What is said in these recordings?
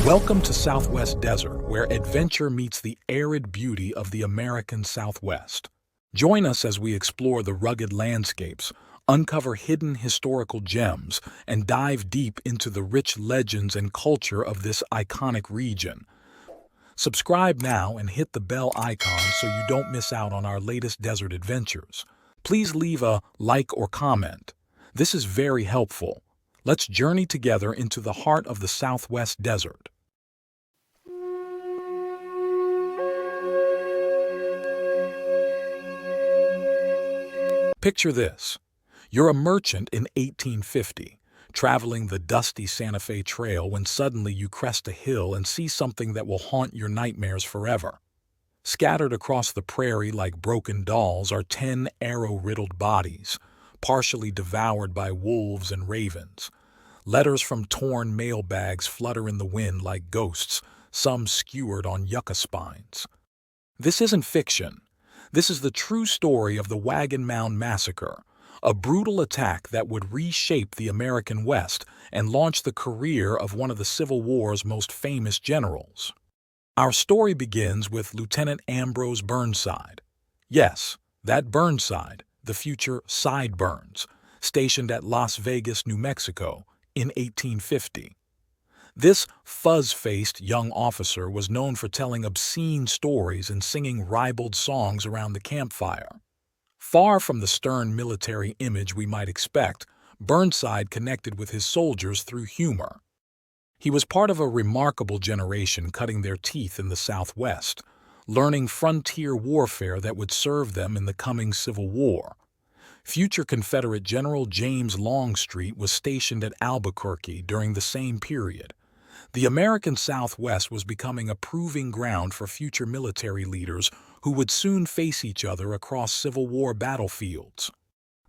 Welcome to Southwest Desert, where adventure meets the arid beauty of the American Southwest. Join us as we explore the rugged landscapes, uncover hidden historical gems, and dive deep into the rich legends and culture of this iconic region. Subscribe now and hit the bell icon so you don't miss out on our latest desert adventures. Please leave a like or comment. This is very helpful. Let's journey together into the heart of the Southwest Desert. Picture this. You're a merchant in 1850, traveling the dusty Santa Fe Trail when suddenly you crest a hill and see something that will haunt your nightmares forever. Scattered across the prairie like broken dolls are 10 arrow-riddled bodies, partially devoured by wolves and ravens. Letters from torn mailbags flutter in the wind like ghosts, some skewered on yucca spines. This isn't fiction. This is the true story of the Wagon Mound Massacre, a brutal attack that would reshape the American West and launch the career of one of the Civil War's most famous generals. Our story begins with Lieutenant Ambrose Burnside. Yes, that Burnside, the future Sideburns, stationed at Las Vegas, New Mexico, in 1850. This fuzz-faced young officer was known for telling obscene stories and singing ribald songs around the campfire. Far from the stern military image we might expect, Burnside connected with his soldiers through humor. He was part of a remarkable generation cutting their teeth in the Southwest, learning frontier warfare that would serve them in the coming Civil War. Future Confederate General James Longstreet was stationed at Albuquerque during the same period. The American Southwest was becoming a proving ground for future military leaders who would soon face each other across Civil War battlefields.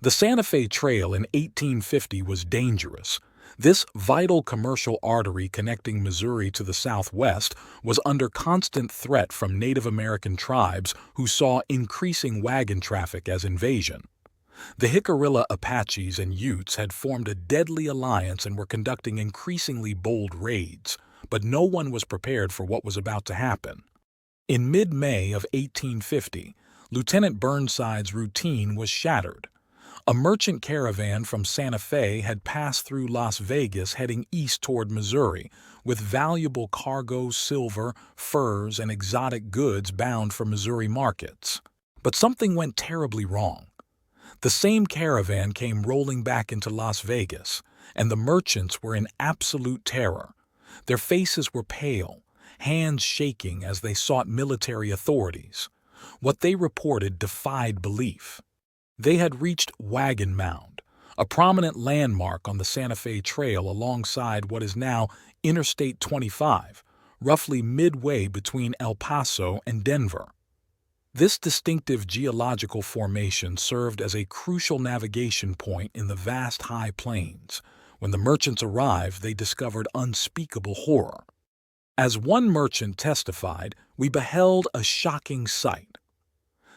The Santa Fe Trail in 1850 was dangerous. This vital commercial artery connecting Missouri to the Southwest was under constant threat from Native American tribes who saw increasing wagon traffic as invasion. The Jicarilla Apaches and Utes had formed a deadly alliance and were conducting increasingly bold raids, but no one was prepared for what was about to happen. In mid-May of 1850, Lieutenant Burnside's routine was shattered. A merchant caravan from Santa Fe had passed through Las Vegas heading east toward Missouri, with valuable cargo, silver, furs, and exotic goods bound for Missouri markets. But something went terribly wrong. The same caravan came rolling back into Las Vegas, and the merchants were in absolute terror. Their faces were pale, hands shaking as they sought military authorities. What they reported defied belief. They had reached Wagon Mound, a prominent landmark on the Santa Fe Trail alongside what is now Interstate 25, roughly midway between El Paso and Denver. This distinctive geological formation served as a crucial navigation point in the vast high plains. When the merchants arrived, they discovered unspeakable horror. As one merchant testified, we beheld a shocking sight.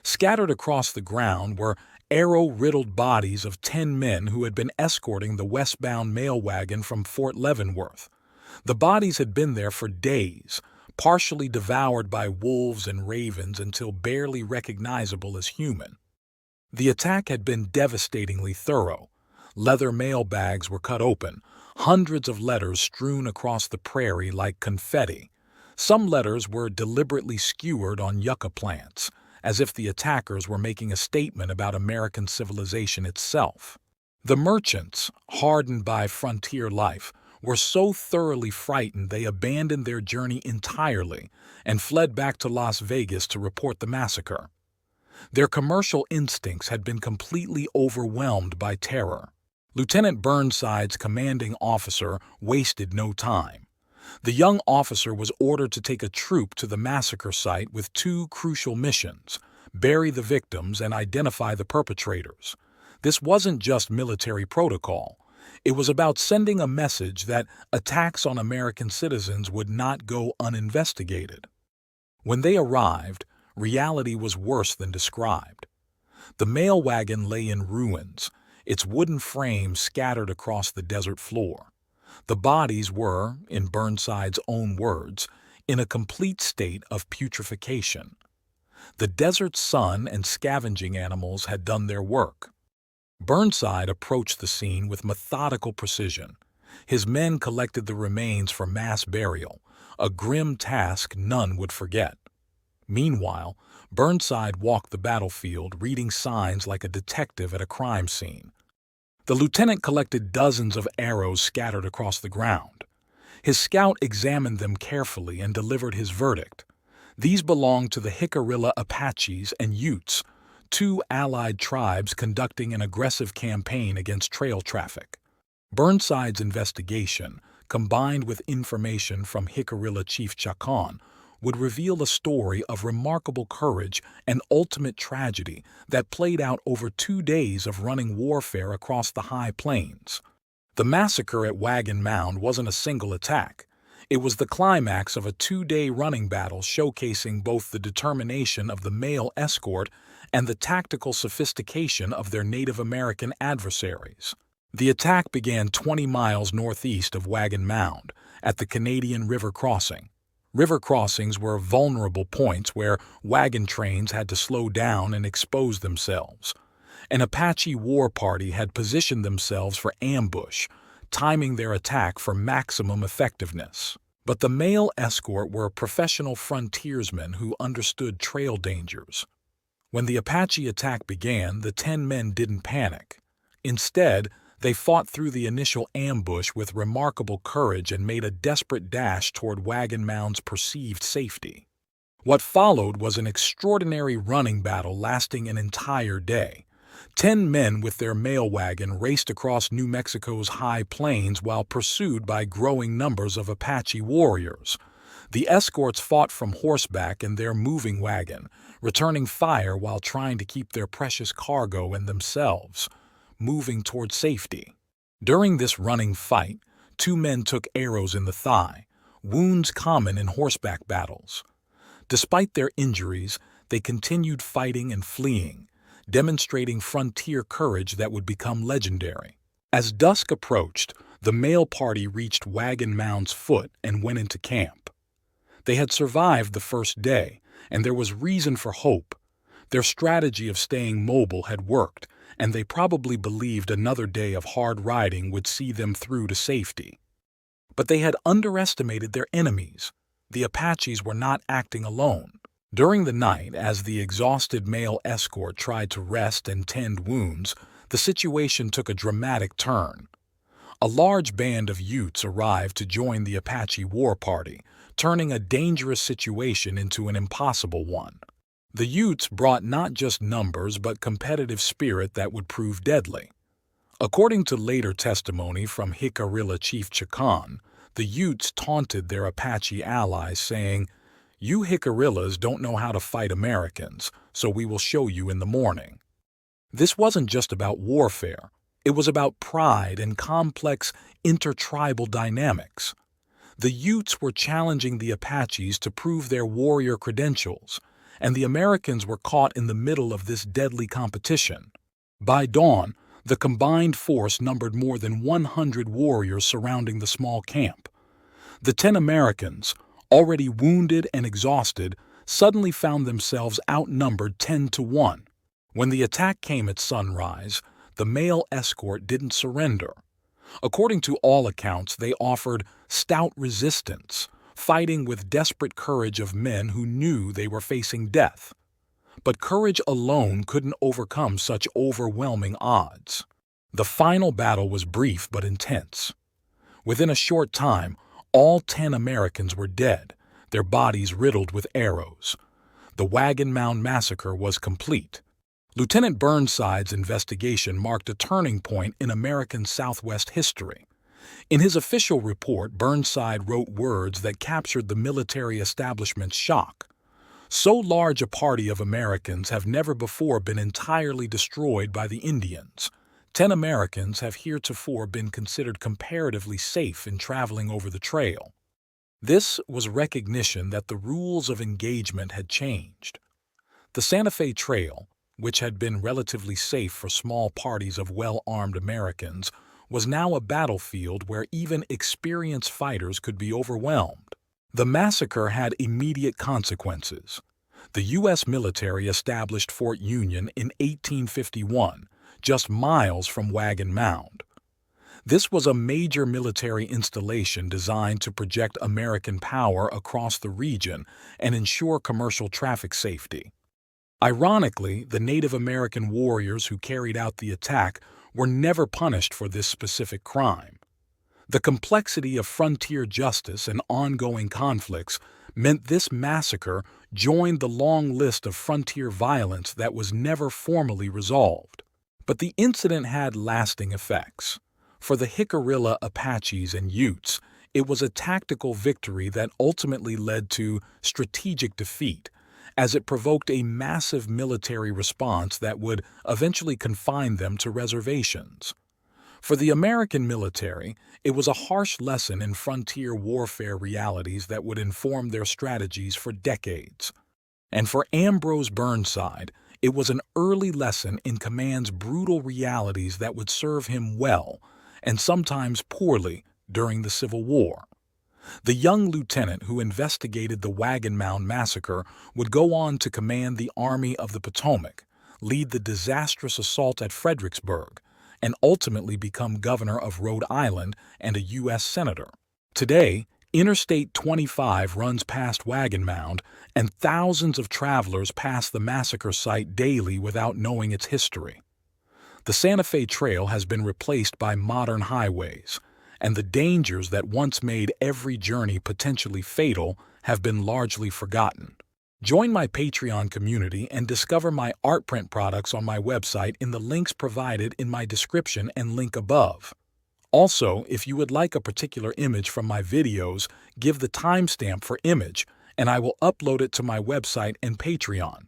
Scattered across the ground were arrow-riddled bodies of 10 men who had been escorting the westbound mail wagon from Fort Leavenworth. The bodies had been there for days, partially devoured by wolves and ravens until barely recognizable as human. The attack had been devastatingly thorough. Leather mailbags were cut open, hundreds of letters strewn across the prairie like confetti. Some letters were deliberately skewered on yucca plants, as if the attackers were making a statement about American civilization itself. The merchants, hardened by frontier life, were so thoroughly frightened they abandoned their journey entirely and fled back to Las Vegas to report the massacre. Their commercial instincts had been completely overwhelmed by terror. Lieutenant Burnside's commanding officer wasted no time. The young officer was ordered to take a troop to the massacre site with two crucial missions: bury the victims and identify the perpetrators. This wasn't just military protocol. It was about sending a message that attacks on American citizens would not go uninvestigated. When they arrived, reality was worse than described. The mail wagon lay in ruins, its wooden frame scattered across the desert floor. The bodies were, in Burnside's own words, in a complete state of putrefaction. The desert sun and scavenging animals had done their work. Burnside approached the scene with methodical precision. His men collected the remains for mass burial, a grim task none would forget. Meanwhile, Burnside walked the battlefield, reading signs like a detective at a crime scene. The lieutenant collected dozens of arrows scattered across the ground. His scout examined them carefully and delivered his verdict. These belonged to the Jicarilla Apaches and Utes, two allied tribes conducting an aggressive campaign against trail traffic. Burnside's investigation, combined with information from Jicarilla Chief Chacon, would reveal a story of remarkable courage and ultimate tragedy that played out over 2 days of running warfare across the high plains. The massacre at Wagon Mound wasn't a single attack. It was the climax of a 2-day running battle showcasing both the determination of the male escort and the tactical sophistication of their Native American adversaries. The attack began 20 miles northeast of Wagon Mound, at the Canadian River crossing. River crossings were vulnerable points where wagon trains had to slow down and expose themselves. An Apache war party had positioned themselves for ambush, timing their attack for maximum effectiveness. But the male escort were professional frontiersmen who understood trail dangers. When the Apache attack began, the 10 men didn't panic. Instead, they fought through the initial ambush with remarkable courage and made a desperate dash toward Wagon Mound's perceived safety. What followed was an extraordinary running battle lasting an entire day. 10 men with their mail wagon raced across New Mexico's high plains while pursued by growing numbers of Apache warriors. The escorts fought from horseback in their moving wagon, returning fire while trying to keep their precious cargo and themselves moving toward safety. During this running fight, 2 men took arrows in the thigh, wounds common in horseback battles. Despite their injuries, they continued fighting and fleeing, demonstrating frontier courage that would become legendary. As dusk approached, the mail party reached Wagon Mound's foot and went into camp. They had survived the first day, and there was reason for hope. Their strategy of staying mobile had worked, and they probably believed another day of hard riding would see them through to safety. But they had underestimated their enemies. The Apaches were not acting alone. During the night, as the exhausted male escort tried to rest and tend wounds, the situation took a dramatic turn. A large band of Utes arrived to join the Apache war party, turning a dangerous situation into an impossible one. The Utes brought not just numbers but competitive spirit that would prove deadly. According to later testimony from Jicarilla Chief Chacon, the Utes taunted their Apache allies, saying, "You Jicarillas don't know how to fight Americans, so we will show you in the morning." This wasn't just about warfare. It was about pride and complex intertribal dynamics. The Utes were challenging the Apaches to prove their warrior credentials, and the Americans were caught in the middle of this deadly competition. By dawn, the combined force numbered more than 100 warriors surrounding the small camp. The 10 Americans, already wounded and exhausted, suddenly found themselves outnumbered 10-1. When the attack came at sunrise, the male escort didn't surrender. According to all accounts, they offered stout resistance, fighting with desperate courage of men who knew they were facing death. But courage alone couldn't overcome such overwhelming odds. The final battle was brief but intense. Within a short time, all 10 Americans were dead, their bodies riddled with arrows. The Wagon Mound Massacre was complete. Lieutenant Burnside's investigation marked a turning point in American Southwest history. In his official report, Burnside wrote words that captured the military establishment's shock. "So large a party of Americans have never before been entirely destroyed by the Indians. 10 Americans have heretofore been considered comparatively safe in traveling over the trail." This was recognition that the rules of engagement had changed. The Santa Fe Trail, which had been relatively safe for small parties of well-armed Americans, was now a battlefield where even experienced fighters could be overwhelmed. The massacre had immediate consequences. The U.S. military established Fort Union in 1851, just miles from Wagon Mound. This was a major military installation designed to project American power across the region and ensure commercial traffic safety. Ironically, the Native American warriors who carried out the attack were never punished for this specific crime. The complexity of frontier justice and ongoing conflicts meant this massacre joined the long list of frontier violence that was never formally resolved. But the incident had lasting effects. For the Jicarilla Apaches and Utes, it was a tactical victory that ultimately led to strategic defeat, as it provoked a massive military response that would eventually confine them to reservations. For the American military, it was a harsh lesson in frontier warfare realities that would inform their strategies for decades. And for Ambrose Burnside, it was an early lesson in command's brutal realities that would serve him well, and sometimes poorly, during the Civil War. The young lieutenant who investigated the Wagon Mound Massacre would go on to command the Army of the Potomac, lead the disastrous assault at Fredericksburg, and ultimately become governor of Rhode Island and a U.S. senator. Today, Interstate 25 runs past Wagon Mound, and thousands of travelers pass the massacre site daily without knowing its history. The Santa Fe Trail has been replaced by modern highways, and the dangers that once made every journey potentially fatal have been largely forgotten. Join my Patreon community and discover my art print products on my website in the links provided in my description and link above. Also, if you would like a particular image from my videos, give the timestamp for image, and I will upload it to my website and Patreon.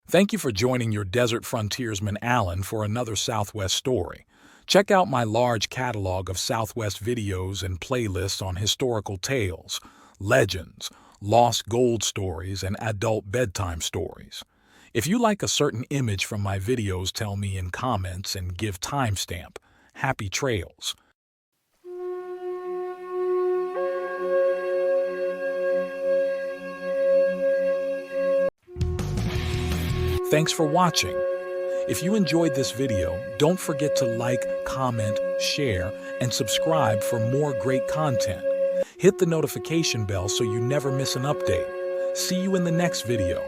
Thank you for joining your desert frontiersman Alan for another Southwest story. Check out my large catalog of Southwest videos and playlists on historical tales, legends, lost gold stories, and adult bedtime stories. If you like a certain image from my videos, tell me in comments and give timestamp. Happy trails. Thanks for watching. If you enjoyed this video, don't forget to like, comment, share, and subscribe for more great content. Hit the notification bell so you never miss an update. See you in the next video.